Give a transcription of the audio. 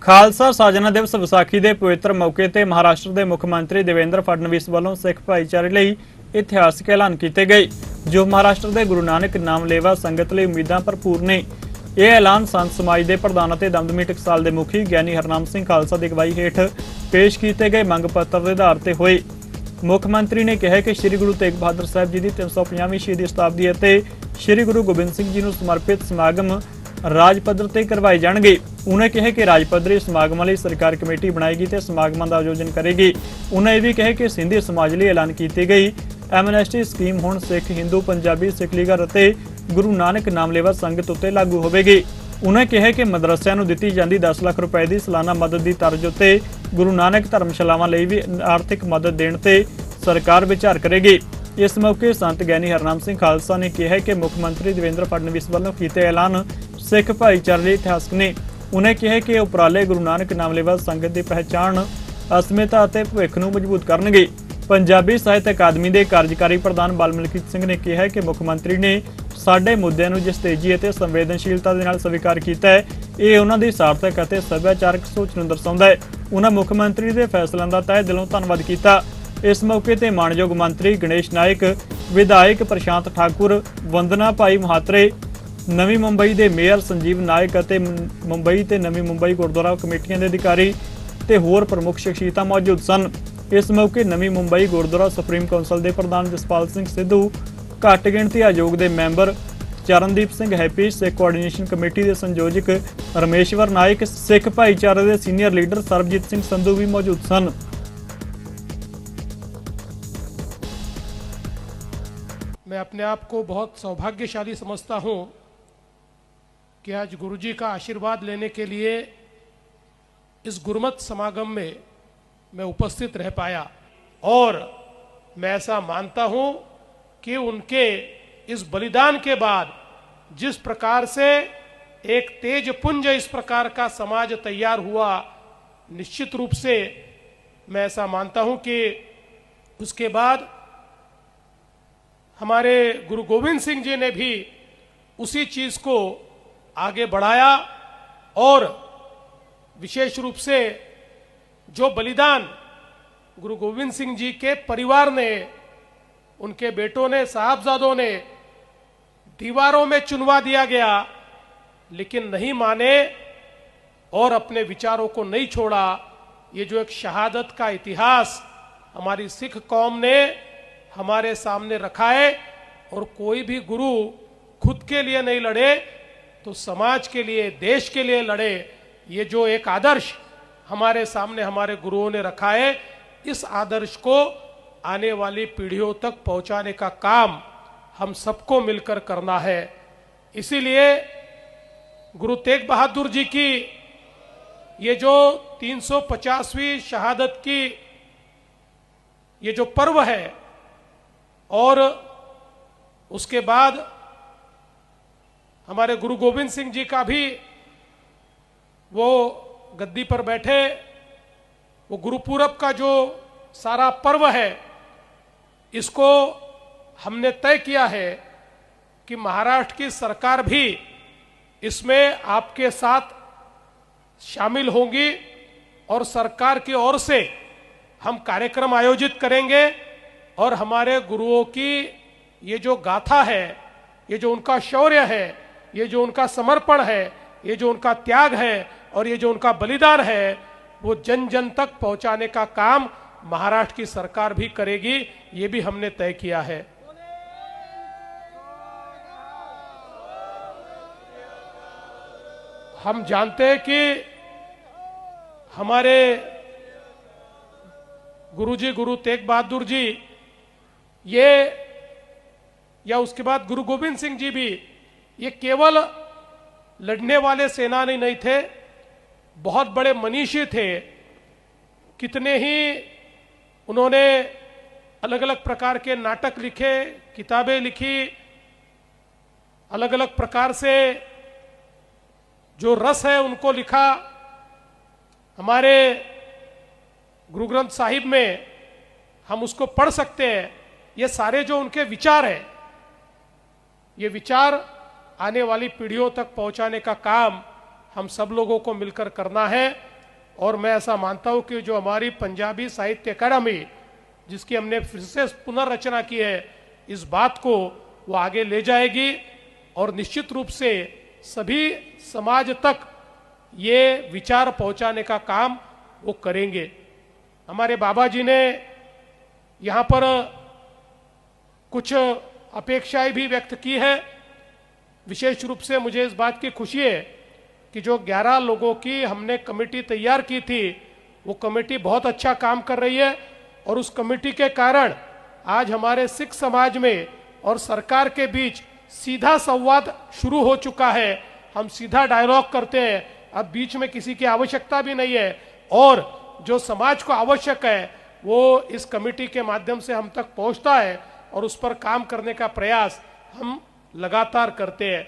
ਖਾਲਸਾ ਸਾਜਨਾ ਦਿਵਸ ਵਿਸਾਖੀ ਦੇ ਪਵਿੱਤਰ ਮੌਕੇ ਤੇ ਮਹਾਰਾਸ਼ਟਰ ਦੇ ਮੁੱਖ ਮੰਤਰੀ ਦੇਵੇਂਦਰ ਫਡਨਵੀਸ ਵੱਲੋਂ ਸਿੱਖ ਭਾਈਚਾਰੇ ਲਈ ਇਤਿਹਾਸਕ ਐਲਾਨ ਕੀਤੇ ਗਏ ਜੋ ਮਹਾਰਾਸ਼ਟਰ ਦੇ ਗੁਰੂ ਨਾਨਕ ਨਾਮਲੇਵਾ ਸੰਗਤ ਲਈ ਉਮੀਦਾਂ ਭਰਪੂਰ ਨੇ। ਇਹ ਐਲਾਨ ਸੰਤ ਸਮਾਜ ਦੇ ਪ੍ਰਧਾਨ ਅਤੇ ਦਮਦਮੀ ਟਕਸਾਲ ਦੇ ਮੁਖੀ ਗਿਆਨੀ ਹਰਨਾਮ ਸਿੰਘ ਖਾਲਸਾ ਦੀ ਅਗਵਾਈ ਹੇਠ ਪੇਸ਼ ਕੀਤੇ ਗਏ ਮੰਗ ਪੱਤਰ ਦੇ ਆਧਾਰ ਤੇ ਹੋਏ। ਮੁੱਖ ਮੰਤਰੀ ਨੇ ਕਿਹਾ ਕਿ ਸ੍ਰੀ ਗੁਰੂ ਤੇਗ ਬਹਾਦਰ ਸਾਹਿਬ ਜੀ ਦੀ 350ਵੀਂ ਸ਼ਹੀਦੀ ਸ਼ਤਾਬਦੀ ਅਤੇ ਸ੍ਰੀ ਗੁਰੂ ਗੋਬਿੰਦ ਸਿੰਘ ਜੀ ਨੂੰ ਸਮਰਪਿਤ ਸਮਾਗਮ ਰਾਜ ਪੱਧਰ ਤੇ ਕਰਵਾਏ ਜਾਣਗੇ। उन्हें कहा कि राज पद्धरी समागमां लई सरकार कमेटी बनाएगी ते समागमां दा आयोजन करेगी। उन्हें यह भी कहा कि सिंधी समाज लई ऐलान की गई एमनेस्टी स्कीम हुण सिख हिंदू पंजाबी सिख लीगर अते गुरु नानक नामलेवा संगत उत्ते लागू होवेगी। उन्हें कहा कि मदरसिਆਂ ਨੂੰ ਦਿੱਤੀ ਜਾਂਦੀ 10 ਲੱਖ रुपए की सालाना मदद की तरज उत्ते गुरु नानक धर्मशालावां लई भी आर्थिक मदद देण ते सरकार विचार करेगी। इस मौके संत ਗਿਆਨੀ हरनाम सिंह खालसा ने कहा कि मुख मंत्री देवेंद्र फडनवीस वालों कीते ऐलान सिख भाईचारे लई इतिहासक ने। उन्हें कहा कि उपराले गुरु नानक नामलेवा संगत की पहचान अस्मिता और भविख नूं मजबूत करनगे। पंजाबी साहित्य अकादमी के कार्यकारी प्रधान बालमलकीत सिंह ने कहा कि मुख्यमंत्री ने साडे मुद्दे नूं जिस तेजी और संवेदनशीलता दे नाल स्वीकार किया है, ये उन्हां दी सार्थक और सभ्याचारक सोच नूं दर्शाउंदा है। उन्हां मुख्यमंत्री के फैसलों का तहे दिलों धन्नवाद किया। इस मौके ते माणयोग मंत्री गणेश नायक, विधायक प्रशांत ठाकुर, वंदना भाई महात्रे, नवी मुंबई के मेयर संजीव नायक और मुंबई ते नवी मुंबई गुरुद्वारा कमेटियां के अधिकारी ते होर प्रमुख शख्सियतां मौजूद सन। इस मौके नवी मुंबई गुरुद्वारा सुप्रीम कौंसल के प्रधान जसपाल सिंह सिद्धू, घट गिणती आयोग के member Charandeep Singh happy, Sikh coordination committee के संयोजक रमेश्वर नायक, सिख भाईचारे के सीनियर लीडर सरबजीत सिंह संधू भी मौजूद सन। मैं अपने आप को बहुत सौभाग्यशाली समझता हूँ कि आज गुरुजी का आशीर्वाद लेने के लिए इस गुरमत समागम में मैं उपस्थित रह पाया और मैं ऐसा मानता हूँ कि उनके इस बलिदान के बाद जिस प्रकार से एक तेज पुंज इस प्रकार का समाज तैयार हुआ, निश्चित रूप से मैं ऐसा मानता हूँ कि उसके बाद हमारे गुरु गोविंद सिंह जी ने भी उसी चीज को आगे बढ़ाया और विशेष रूप से जो बलिदान गुरु गोविंद सिंह जी के परिवार ने, उनके बेटों ने, साहबजादों ने दीवारों में चुनवा दिया गया लेकिन नहीं माने और अपने विचारों को नहीं छोड़ा। ये जो एक शहादत का इतिहास हमारी सिख कौम ने हमारे सामने रखा है और कोई भी गुरु खुद के लिए नहीं लड़े तो समाज के लिए, देश के लिए लड़े। ये जो एक आदर्श हमारे सामने हमारे गुरुओं ने रखा है, इस आदर्श को आने वाली पीढ़ियों तक पहुंचाने का काम हम सबको मिलकर करना है। इसीलिए गुरु तेग बहादुर जी की ये जो 350वीं शहादत की ये जो पर्व है और उसके बाद हमारे गुरु गोविंद सिंह जी का भी वो गद्दी पर बैठे, वो गुरुपूरब का जो सारा पर्व है, इसको हमने तय किया है कि महाराष्ट्र की सरकार भी इसमें आपके साथ शामिल होंगी और सरकार की ओर से हम कार्यक्रम आयोजित करेंगे और हमारे गुरुओं की ये जो गाथा है, ये जो उनका शौर्य है, ये जो उनका समर्पण है, ये जो उनका त्याग है और ये जो उनका बलिदान है, वो जन जन तक पहुंचाने का काम महाराष्ट्र की सरकार भी करेगी। ये भी हमने तय किया है। हम जानते हैं कि हमारे गुरुजी गुरु तेग बहादुर जी ये या उसके बाद गुरु गोविंद सिंह जी भी ये केवल लड़ने वाले सेनानी नहीं थे, बहुत बड़े मनीषी थे। कितने ही उन्होंने अलग अलग प्रकार के नाटक लिखे, किताबें लिखी, अलग अलग प्रकार से जो रस है उनको लिखा। हमारे गुरु ग्रंथ साहिब में हम उसको पढ़ सकते हैं। ये सारे जो उनके विचार हैं, ये विचार आने वाली पीढ़ियों तक पहुंचाने का काम हम सब लोगों को मिलकर करना है। और मैं ऐसा मानता हूं कि जो हमारी पंजाबी साहित्य अकादमी जिसकी हमने फिर से पुनर्रचना की है, इस बात को वो आगे ले जाएगी और निश्चित रूप से सभी समाज तक ये विचार पहुंचाने का काम वो करेंगे। हमारे बाबा जी ने यहाँ पर कुछ अपेक्षाएं भी व्यक्त की है। विशेष रूप से मुझे इस बात की खुशी है कि जो 11 लोगों की हमने कमेटी तैयार की थी, वो कमेटी बहुत अच्छा काम कर रही है और उस कमेटी के कारण आज हमारे सिख समाज में और सरकार के बीच सीधा संवाद शुरू हो चुका है। हम सीधा डायलॉग करते हैं, अब बीच में किसी की आवश्यकता भी नहीं है और जो समाज को आवश्यक है वो इस कमेटी के माध्यम से हम तक पहुंचता है और उस पर काम करने का प्रयास हम लगातार करते हैं।